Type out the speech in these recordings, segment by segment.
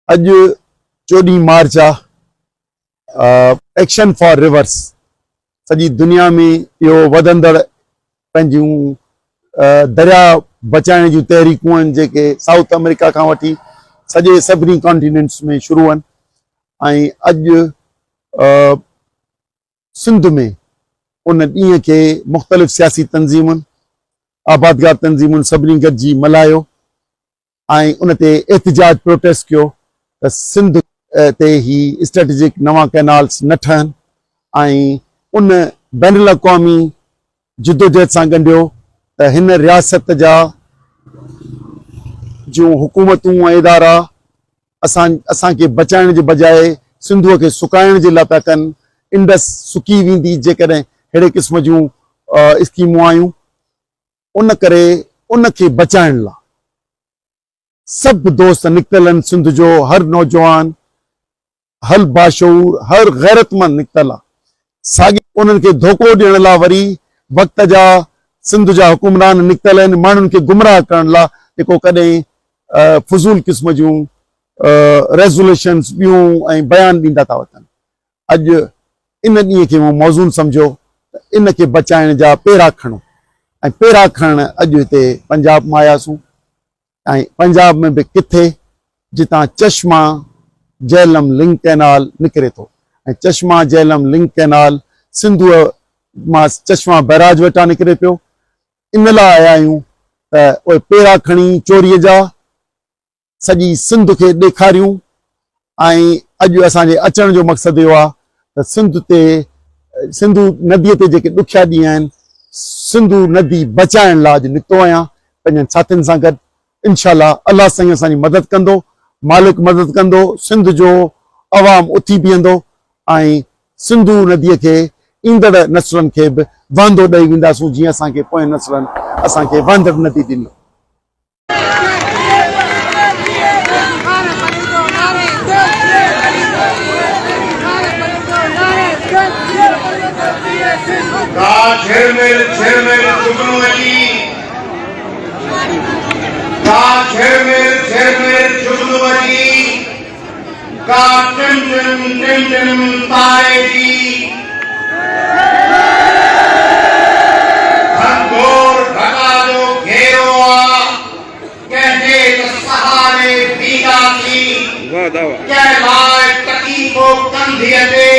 अॼु 14 मार्च आहे। Action for reverse सॼी दुनिया में इहो वधंदड़ पंहिंजूं दरिया बचाइण जूं तहरीकूं आहिनि जेके साउथ अमेरिका खां वठी सॼे सभिनी कॉन्टिनेंट्स में शुरू आहिनि। ऐं अॼु सिंध में उन ॾींहं खे मुख़्तलिफ़ सियासी तंज़ीमुनि आबादगार तंज़ीमुनि सभिनी गॾिजी मल्हायो ऐं उन ते एहतिजाज प्रोटेस्ट कयो त सिंध ते ही स्ट्रेटेजिक नवां कैनाल्स न ठहनि ऐं उन बैन अल-अक़वामी जिदोजहद सां ॻंढियो त हिन रियासत जा जूं हुकूमतूं ऐं इदारा असांखे बचाइण जे बजाए सिंधूअ खे सुकाइण जे लाइ पिया कनि। इंडस सुकी वेंदी जेकॾहिं अहिड़े क़िस्म जूं स्कीमूं आयूं। उन करे उन खे बचाइण लाइ सभु दोस्त निकितल आहिनि। सिंध जो हर नौजवान, हर बाशऊर, हर गैरतमंद निकितल आहे। साॻी उन्हनि खे धोखो ॾियण लाइ वरी वक़्त जा सिंध जा हुकुमरान निकितल आहिनि माण्हुनि खे गुमराह करण लाइ, जेको कॾहिं फज़ूल क़िस्म जूं रेज़ोल्यूशन्स ॿियूं ऐं बयान ॾींदा था वठनि। अॼु इन ॾींहं खे मूं मौज़ून सम्झो त इन खे बचाइण जा पेरा खणो ऐं पेरा खणण अॼु हिते पंजाब मां आयासीं। ऐं पंजाब में बि किथे जितां चश्मा झेलम लिंक कैनाल निकिरे थो ऐं चश्मा झेलम लिंक कैनाल सिंधूअ मां चश्मा बैराज वटां निकिरे पियो। इन लाइ आया आहियूं त उहे पेरा खणी चोरीअ जा सॼी सिंध खे ॾेखारियूं। ऐं अॼु असांजे अचण जो मक़सदु इहो आहे त सिंधू नदीअ ते जेके ॾुखिया ॾींहं आहिनि सिंधू नदी बचाइण लाइ अॼु निकितो आहियां पंहिंजनि साथियुनि सां गॾु। इंशाअल्लाह अल्लाह साईं असांजी मदद कंदो, मालिक मदद कंदो, सिंध जो अवाम उथी बीहंदो ऐं सिंधू नदीअ खे ईंदड़ नसलनि खे बि वांदो ॾेई वेंदासीं जीअं असांखे पोइ नसलनि असांखे वांदड़ नदी ॾिनी। झिरमिर झिरमिर जुगनू अची, झिरमिर झिरमिर जुगनू अची, का टिम टिम टिम टिम तारे जी, घनघोर ढका जो घेरो आ, कंहिंजे त सहारे बीहंदासी, कंहिं लाइ तकलीफ़ो कंधीअ ते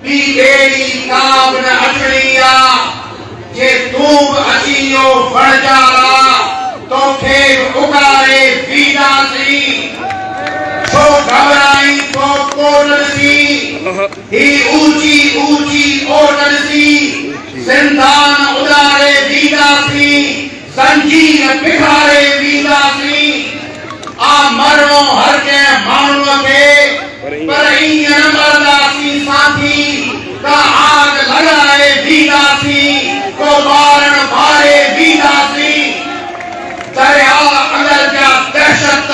ॿी ॿेड़ी का बि न अचणी आ। जे तूं बि अची वियो फणजारा तोखे बि उगारे बीहंदासीं। छो घबराई तो कोन ॾिसी ही ऊची ऊची ओट ॾिसी, सिंधान उॾारे बीहंदासीं, ज़ंजीर बिखारे बीहंदासीं। आ मरणो हर कंहिं माण्हूअ खे पर ईअं न मरंदासीं साथी, का आग लॻाए बीहंदासीं, को ॿारण ॿारे बीहंदासीं। दरिया अंदर जा दहशत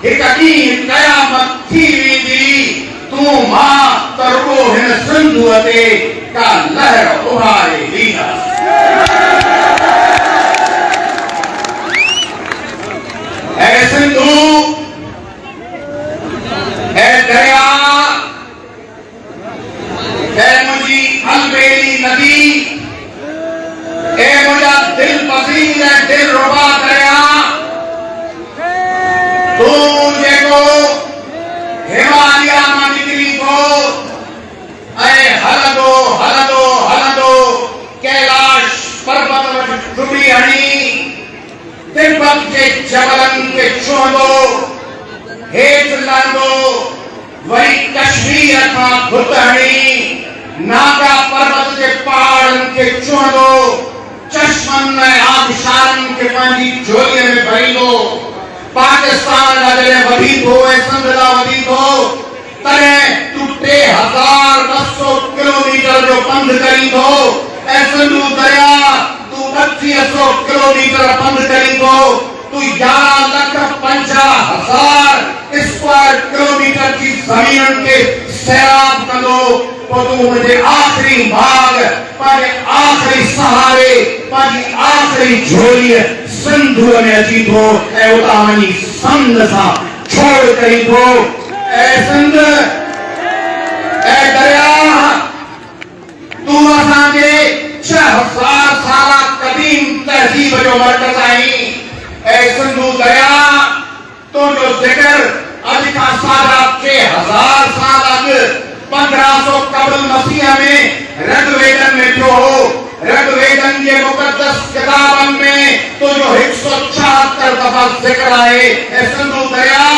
हिकु ॾींहुं क़यामत थी वेंदी। तूं मां त रुॻो हिन सिंधूअ ते का लहर उभारे बीहंदासीं। ऐ सिंधू, ऐ दरिया, ऐ मुंहिंजी अलबेली नदी, ऐ मुंहिंजा दिल पसीन ऐं दिल रुबा दरिया, तूं जेको हिमालय मां निकिरी पो ऐं हलंदो हलंदो हलंदो कैलाश पर्वत वटि टुटी हणी तिब्बत जे जबलनि खे छुहंदो हेठि लहंदो, वरी कश्मीर खां घुत हणी नागा पर्वत जे पहाड़नि खे छुहंदो, चश्मनि ऐं आबशारनि खे पंहिंजी झोलीअ में भरींदो। पाकिस्तान लाइ जॾहिं वधी थो ऐं सिंध लाइ वधी थो तॾहिं तूं 3200 किलोमीटर जो पंधु करींदो ऐं सिंधू दरिया तूं 3200 किलोमीटर पंधु करींदो। तूं 11,50,000 स्क्वायर किलोमीटर जी ज़मीन खे सैराब कंदो। पोइ तूं मुंहिंजे आख़िरी भाग पंहिंजे आख़िरी सहारे पंहिंजी आख़िरी झोलीअ सिंधूअ में अची थो ऐं उतां वञी संद सां छोड़ कहीं को ऐ सिंध ऐ दरिया तू असांजे 6000 साला कदीम तहज़ीब जो मर्कज़ आई ऐ सिंधु दरिया तुंहिंजो ज़िक्र अॼु खां 6000 साल अॻु 1500 क़ब्ल मसीह में ऋग्वेदन में थियो हो ऋग्वेदन जे मुक़द्दस किताबनि में तुंहिंजो 176 दफ़ा ज़िक्र आहे ऐं सिंधु दरिया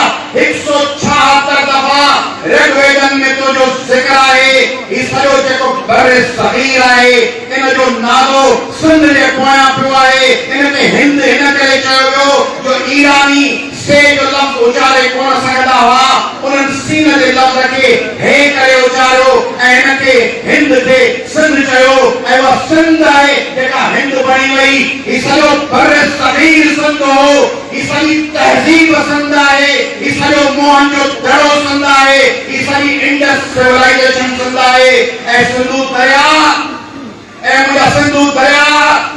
176 दफ़ा ऋग्वेदन में तुंहिंजो ज़िक्र आहे ही सॼो जेको बर सग़ीर आहे इन जो नालो सिंध जे पोयां पियो आहे इन खे हिंद हिन करे चयो वियो जो ईरानी से जो लफ़्ज़ उचारे कोन सघंदा हुआ उन्हनि सीन जे लफ़्ज़ खे हे करे उचारियो ऐं हिन खे हिंद खे सिंध चयो ऐं उहा सिंध आहे जेका हिंद बणी वई ही सॼो बर सग़ीर सिंध हो ही सॼी तहज़ीब सिंध आहे ही सॼो मोहनजोदड़ो सिंध आहे ही सॼी इंडस सिविलाइज़ेशन सिंध आहे ऐं सिंधु दरिया ऐं मुंहिंजा सिंधु दरिया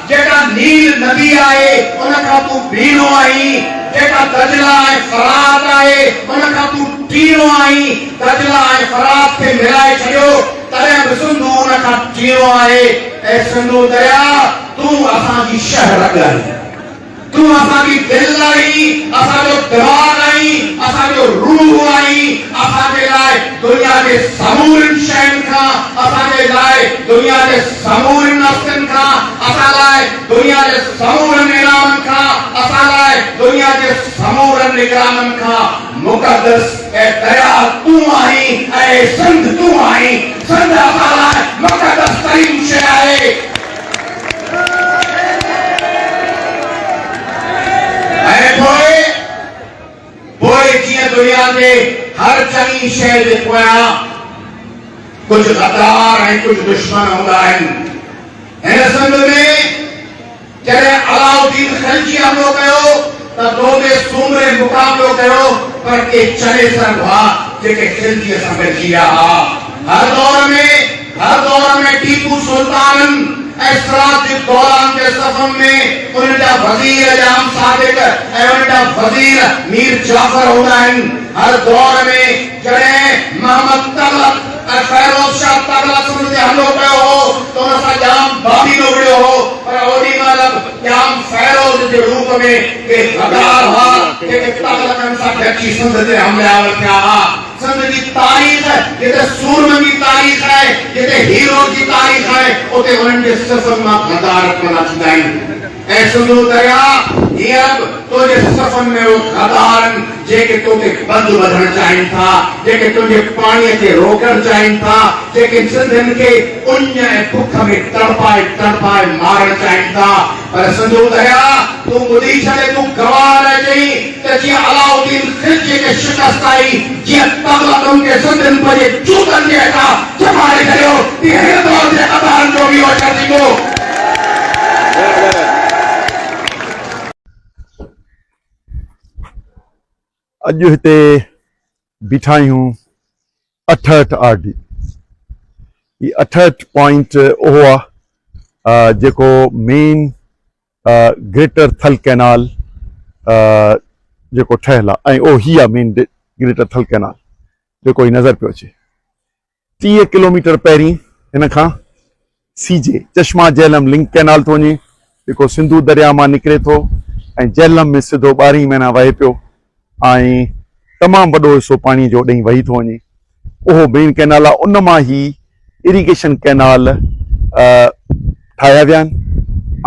जेका नील नदी आहे उन खां तूं बीणो आहीं जेका दजला ऐं फरात आहे उन खां तूं टीणो आहीं दजला ऐं फरात खे मिलाए छॾियो तॾहिं बि सिंधु उन खां टीणो आहे ऐं सिंधु दरिया तूं असांजी शहर आहीं तूं असांजी दिलि आहीं असांजो दिमाग़ आहीं असांजो रूह आहीं असांजे लाइ दुनिया जे समूरनि शयुनि खां असांजे लाइ दुनिया जे समूरनि नफ़्सनि खां असां लाइ दुनिया जे समूरनि इनामनि खां असां लाइ दुनिया जे समूरनि निगराननि खां मुक़द्दस ऐं दरिया तूं आहीं ऐं सिंध तूं आहीं सिंध असां लाइ मुक़द्दस तरीन शइ आहे दुनिया के हर चंगी शइ जे पोयां कुछ गद्दार ऐं कुछ दुश्मन हूंदा आहिनि हिन सिंध में जॾहिं अलाउद्दीन खिलजी हमलो कयो त दोबे सूमरे मुक़ाबिलो कयो पर के चढ़े सर हुआ जेके खिलजी सां गॾिजी विया हुआ हर दौर में टीपू सुल्तान ऐसरात के दौरान के सफर में उनका वजीर जाम सादिक उनका वजीर मीर जाफर होता है हर दौर में जड़े मोहम्मद तगलक फैरोज शाह तगलक सुन के हमलो कयो हो तो उनसा जाम बाबी लोगड़ो हो पर ओडी मतलब जाम फैरोज के रूप में के गद्दार हा के तगलक सा अच्छी संद ते हमले आवल क्या हा संद की तारीख है ये सूरमन की तारीख है ये हीरो की तारीख है ओते उनके सफर में गद्दार करना चाहिए ऐ सिंधु दरिया ये अब तो जे सफर में वो गद्दार जेके तोते बंद वधण चाहिन था जेके तुझे पानी के रोकण चाहिन था जेके सिंधन के उन्य भूख में तड़पाए मारण चाहिन था पर सिंधु दरिया तू बुधी छले तू गवाह रह गई त जी अलाउद्दीन खिलजी के शिकस्त आई जी तगलक उनके सिंधन पर ये चूतन के का जमारे करो ये दौर से गद्दार जो भी हो जाती को अॼु हिते बीठा आहियूं 68 आरडी ही 68 पॉइंट उहो आहे जेको मेन ग्रेटर थल कैनाल जेको ठहियलु आहे ऐं उहो ही आहे मेन ग्रेटर थल कैनाल जेको ही नज़र पियो अचे 30 किलोमीटर पहिरीं हिन खां सीजे चश्मा झेलम लिंक कैनाल थो वञे जेको सिंधु दरिया मां निकिरे थो ऐं झेलम में सिधो 12 महीना वहे पियो ऐं तमामु वॾो हिसो पाणी जो ॾेई वही थो वञे उहो मेन कैनाल आहे उन मां ही इरिगेशन कैनाल ठाहिया विया आहिनि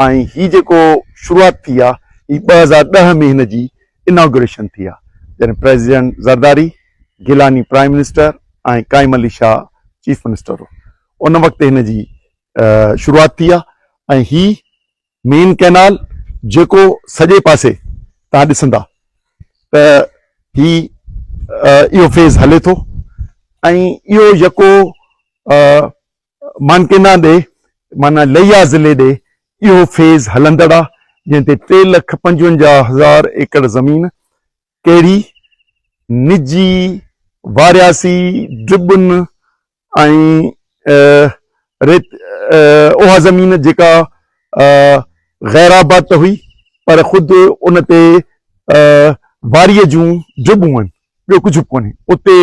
ऐं ही जेको शुरूआति थी आहे ही 2010 में हिन जी इनॉग्रेशन थी आहे जॾहिं president Zardari Gilani prime minister ऐं काइम अली शाह चीफ मिनिस्टर हो उन वक़्तु हिन जी शुरूआति थी आहे ऐं ही मेन कैनाल जेको सॼे पासे तव्हां ॾिसंदा त ही इहो फेज़ हले थो ऐं इहो यको मानकिना ॾे माना लैया ज़िले ॾे इहो फेज़ हलंदड़ आहे जंहिं ते 3,55,000 एकड़ ज़मीन कहिड़ी निजी वारियासी ड्रिबुनि ऐं उहा ज़मीन जेका गैराबाद हुई पर ख़ुदि उन ते वारीअ जूं ड्रिबूं आहिनि ॿियो कुझु बि कोन्हे। उते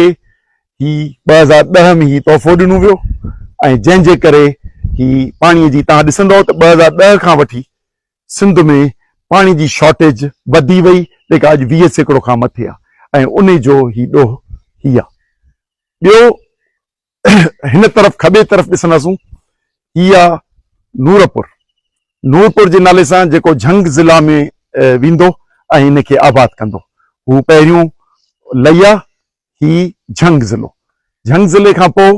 ही 2010 में ही तोहफ़ो ॾिनो वियो ऐं जंहिंजे करे ही पाणीअ जी तव्हां ॾिसंदव त 2010 खां वठी सिंध में पाणी जी शॉर्टेज वधी वई, जेका अॼु 20% खां मथे आहे ऐं उन जो ही ॾोह ही आहे। ॿियो हिन तरफ़ खॿे तरफ़ ॾिसंदासूं, ही आहे नूरपुर। नूरपुर जे नाले सां जेको झंग ज़िला में वेंदो ऐं हिनखे आबाद कंदो। हू पहिरियों लैया, ही झंग ज़िलो। झंग ज़िले खां पोइ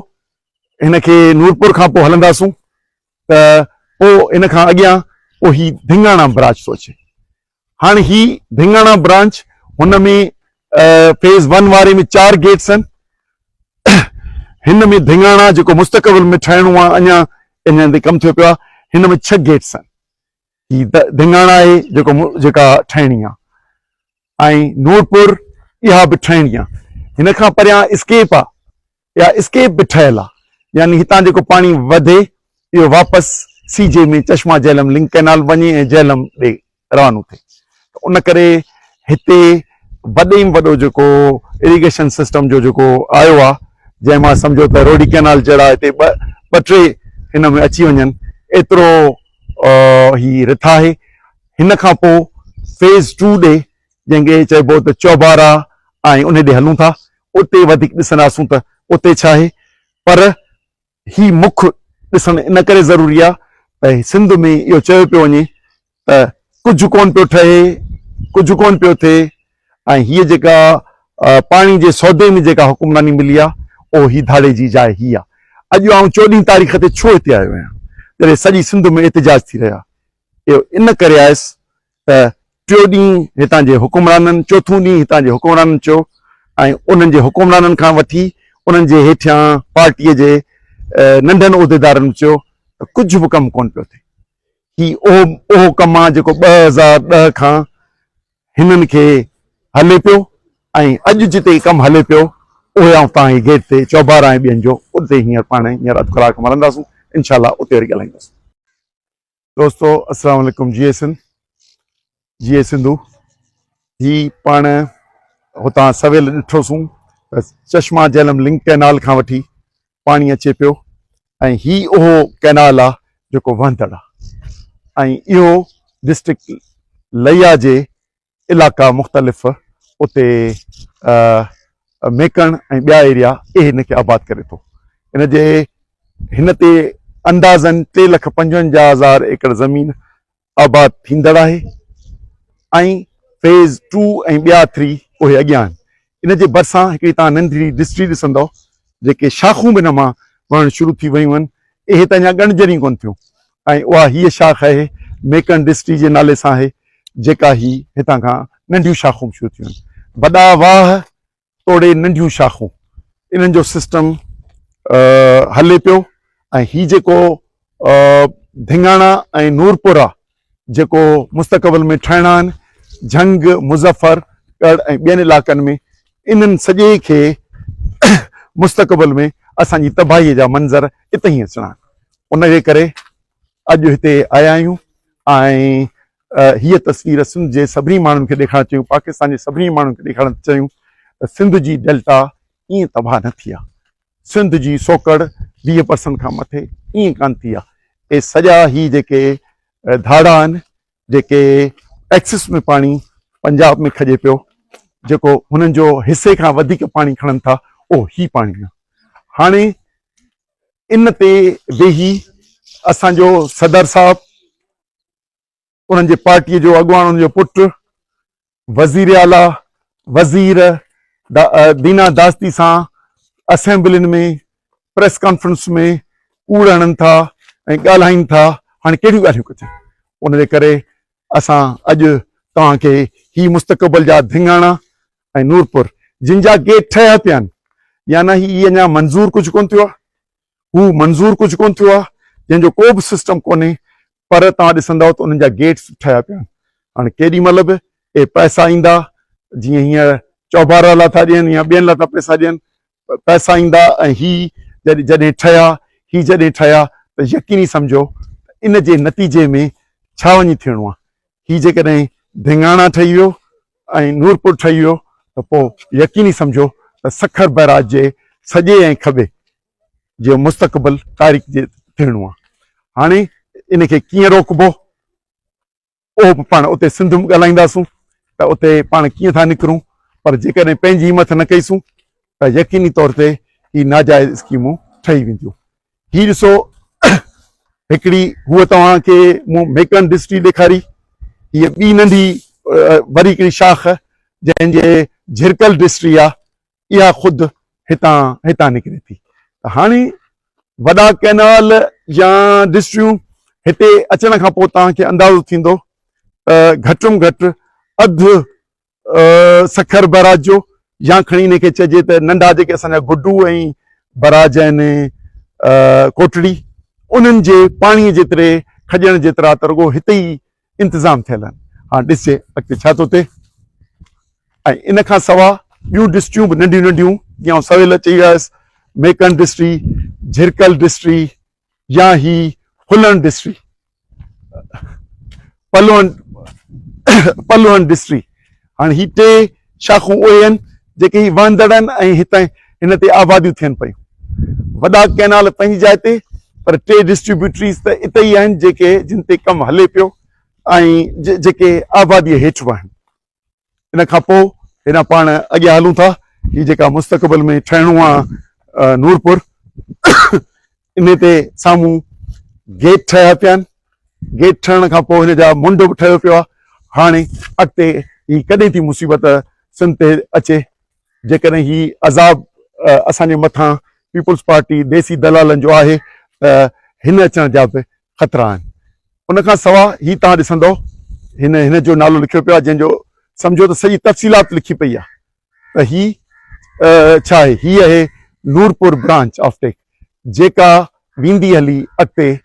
हिनखे नूरपुर खां पोइ हलंदासूं त पोइ इन खां अॻियां पोइ ही धिंगाणा ब्रांच थो अचे। हाणे ही धिंगाणा ब्रांच, हुन में फेज़ 1 वारे में 4 गेट्स आहिनि। हिन में धिंगाणा जेको मुस्तक़बिल में ठहिणो आहे, अञा ते कमु थियो पियो आहे, हिन में 6 गेट्स आहिनि। ही धिंगाणा आहे जेका ठहिणी आहे ऐं नूरपुर इहा बि ठहिणी आहे। हिन खां परियां स्केप आहे, या स्केप बि ठहियल आहे, यानी हितां जेको पाणी वधे इहो वापसि सीजे में चश्मा झेलम लिंक कैनाल वञे ऐं झेलम ॾे रवानो थिए। उन करे हिते वॾे में वॾो जेको इरिगेशन सिस्टम जो जेको आयो आहे, जंहिं मां सम्झो त रोडी कैनाल जहिड़ा हिते ॿ टे हिन में अची वञनि, एतिरो ही रिथ आहे। हिन खां पोइ फेज़ 2 ॾे, जंहिंखे चइबो त चौबारा ऐं उन ॾे हलूं था, उते वधीक ॾिसंदासूं त उते छा आहे। पर ही मुख्य ॾिसणु इन करे ज़रूरी आहे त सिंध में इहो चयो पियो वञे त कुझु कोन पियो ठहे, कुझु कोन पियो थिए ऐं हीअ जेका पाणी जे सौदे में जेका हुकुमरानी मिली आहे, उहो ही धाड़े जी जाइ ही आहे। अॼु आउं 14 तारीख़ ते छो हिते आयो आहियां, जॾहिं सॼी सिंध में एहतिजाज थी रहिया। इहो इन करे आयुसि त टियों ॾींहुं हितां जे हुकुमराननि, चोथों ॾींहुं हितां जे हुकुमराननि चयो ऐं उन्हनि जे हुकुमराननि खां वठी उन्हनि जे हेठियां पार्टीअ जे नंढनि उहिदेदारनि चयो त कुझु बि कमु कोन पियो थिए। ही उहो कमु आहे जेको 2010 खां हिननि खे हले पियो ऐं अॼु जिते कमु हले पियो उहे आउं तव्हां जी गेट ते चौबारा ऐं ॿियनि जो उते हींअर अधु कलाक में हलंदासूं, इनशाला उते वरी ॻाल्हाईंदासूं। दोस्तो अस्सलाम वालेकुम। जीए सिंधु ही पाण हुतां सवेल ॾिठोसीं त चश्मा झेलम लिंक कैनाल खां वठी पाणी अचे पियो ऐं ही उहो कैनाल आहे जेको वहंदड़ आहे ऐं इहो डिस्ट्रिक्ट लैया जे इलाइक़ा मुख़्तलिफ़ उते मेकण ऐं ॿिया एरिया इहे हिनखे आबाद करे थो। हिन ते अंदाज़न 3,55,000 एकड़ ज़मीन आबाद थींदड़ आहे ऐं फेज़ 2 ऐं ॿिया 3 उहे अॻियां आहिनि। इन जे भरिसां हिकिड़ी तव्हां नंढड़ी डिस्ट्री ॾिसंदव, जेके शाखूं बि हिन मां वहणु शुरू थी वियूं आहिनि। इहे त अञा ॻणजनि ई कोन थियूं ऐं उहा हीअ शाख आहे मेकन डिस्ट्री जे नाले सां आहे, जेका ही हितां खां नंढियूं शाखूं शुरू थियूं आहिनि। वॾा वाह तोड़े नंढियूं शाखूं, इन्हनि जो सिस्टम हले पियो ऐं ही जेको धिंगाणा ऐं नूरपुर आहे जेको मुस्तक़बिल में ठहिणा आहिनि, झंग, मुज़फ़रगढ़ ऐं ॿियनि इलाइक़नि में, इन्हनि सॼे खे मुस्तक़बिल में असांजी तबाहीअ जा मंज़र हिते ई अचणा आहिनि। उनजे करे अॼु हिते आया आहियूं ऐं हीअ तस्वीर सिंध जे सभिनी माण्हुनि खे ॾेखारणु चाहियूं, पाकिस्तान जे सभिनी माण्हुनि खे ॾेखारणु चाहियूं त सिंध जी डेल्टा ईअं तबाह न थी आहे। सिंध जी सोकड़ 20% खां मथे ईअं कान थी आहे। इहे सॼा ही जेके धाड़ा आहिनि, जेके एक्सिस में पाणी पंजाब में खॼे पियो, जेको हुननि जो हिसे खां वधीक पाणी खणनि था, उहो ही पाणी आहे। हाणे इन ते वेही असांजो सदर साहब, उन्हनि जे पार्टीअ जो अॻुवान, उन्हनि जो पुटु वज़ीर आला वज़ीर दीना दास्ती सां असेंबलियुनि में, प्रेस कॉन्फ्रेंस में कूड़ हणनि था ऐं ॻाल्हाइनि था। हाणे कहिड़ियूं ॻाल्हियूं कजनि? उनजे करे असां अॼु तव्हांखे ही मुस्तक़बिल जा धिंगाणा ऐं नूरपुर जिन जा गेट ठहिया पिया आहिनि, या न ही अञा मंज़ूर कुझु कोन थियो आहे, हू मंज़ूर कुझु कोन थियो आहे, जंहिंजो को बि सिस्टम कोन्हे, पर तव्हां ॾिसंदव त उन्हनि जा गेट्स ठहिया पिया आहिनि। हाणे केॾीमहिल बि ए पैसा ईंदा, जीअं हींअर चौबारा लाइ था ॾियनि या ॿियनि लाइ था पैसा ॾियनि, पैसा ईंदा ऐं ही जॾहिं ठहिया त यकीनी सम्झो इन जे नतीजे में छा वञी थियणो आहे। ही जेकॾहिं धिंगाणा ठही वियो ऐं नूरपुर ठही वियो त पोइ यकीनी सम्झो त सखर बैराज जे सॼे ऐं खॿे जो मुस्तक़बिल तारीख़ जे थियणो आहे। हाणे इनखे कीअं रोकबो उहो बि पाण उते सिंध में ॻाल्हाईंदासूं त उते पाण कीअं था निकिरूं, पर जेकॾहिं पंहिंजी हिमत न कईसूं त यकीनी तौर ते ही नाजाइज़ स्कीमूं ठही वेंदियूं। ही ॾिसो हिकिड़ी हूअ तव्हांखे मूं मेकन डिस्ट्री ॾेखारी, हीअ ॿी नंढी वरी हिकिड़ी शाख जंहिंजे झिरकल डिस्ट्री आहे, इहा ख़ुदि हितां निकिरे थी। त हाणे वॾा कैनाल या डिस्ट्रियूं हिते अचण खां पोइ तव्हांखे अंदाज़ो थींदो घटि में घटि अधु सखर बैराज जो, या खणी हिनखे चइजे त नंढा जेके असांजा गुड्डू ऐं बराज आहिनि कोटड़ी, उन्हनि जे पाणीअ जेतिरे खॼण जेतिरा त रुॻो हिते ई इंतिज़ाम थियल आहिनि। हाणे ॾिसे अॻिते छा थो थिए। ऐं इन खां सवाइ ॿियूं डिस्ट्रियूं बि नंढियूं नंढियूं जीअं आउं सवेल चई वियसि, मेकन डिस्ट्री, झिरकल डिस्ट्री या ही फुलन डिस्ट्री, पलवनि डिस्ट्री। हाणे ही टे शाखूं उहे आहिनि जेके ही वहंदड़ आहिनि ऐं हितां हिन ते आबादियूं थियनि पियूं। वॾा कैनाल पंहिंजी जाइ ते, पर टे डिस्ट्रीब्यूटरीज़ त इते ई आहिनि जेके जिन ते कमु हले पियो ऐं जेके आबादीअ हेठि आहिनि। इन खां पोइ हिन पाण अॻियां हलूं था। ही जेका मुस्तक़बिल में ठहिणो आहे नूरपुर, इन ते साम्हूं गेट ठहिया पिया आहिनि। गेट ठहण खां पोइ हिन जा मुंड बि ठहियो पियो आहे। हाणे अॻिते ही कॾहिं थी मुसीबत सिंध ते अचे जेकॾहिं ही अज़ाब असांजे मथां पीपुल्स पार्टी देसी दलालनि जो आहे त हिन अचण जा बि ख़तरा आहिनि। उन खां सवाइ ही तव्हां ॾिसंदव हिन जो नालो लिखियो पियो आहे, जंहिंजो सम्झो त सॼी तफ़सीलात लिखी पई आहे त ही छा आहे। ही आहे नूरपुर ब्रांच ऑफ टेक, जेका वेंदी हली अॻिते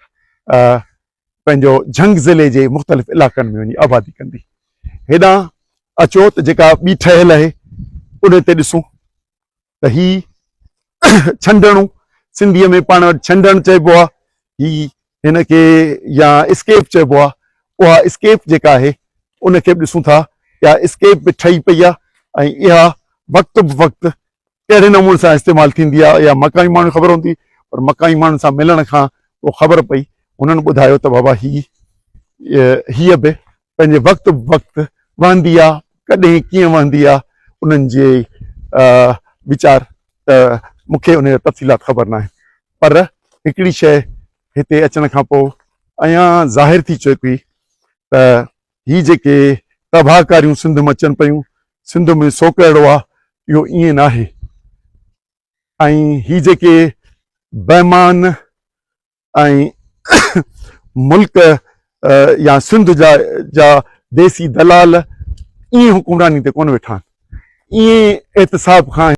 पंहिंजो झंग ज़िले जे मुख़्तलिफ़ इलाइक़नि में वञी आबादी कंदी। हेॾां अचो त जेका ॿी ठहियल आहे उन ते ॾिसूं त ही छंडणूं, सिंधीअ में पाण वटि छंडण चइबो आहे, ही हिनखे या स्केप चइबो आहे। उहा स्केप जेका आहे उनखे बि ॾिसूं था, इहा स्केप बि ठही पई आहे ऐं इहा वक़्तु बि वक़्तु कहिड़े नमूने सां इस्तेमालु थींदी आहे। या मकाई माण्हू ख़बर हूंदी, पर मकाई माण्हुनि सां मिलण खां पोइ ख़बर पई, हुननि ॿुधायो त बाबा हीअ बि पंहिंजे वक़्तु वक़्तु वहंदी आहे। कॾहिं कीअं वहंदी आहे उन्हनि जे वीचार त मूंखे उन जो तफ़सीलात ख़बर न आहे। पर हिकिड़ी शइ हिते अचण खां पोइ अञा ज़ाहिर थी चुकी त ही जेके तबाहकारियूं सिंध में अचनि पियूं, सिंध में सो कहिड़ो आहे इहो ईअं न आहे। ऐं ही जेके बेईमान ऐं मुल्क या सिंध जा देसी दलाल ईअं हुकुमरानी ते कोन वेठा आहिनि। ईअं एहतिसाब खां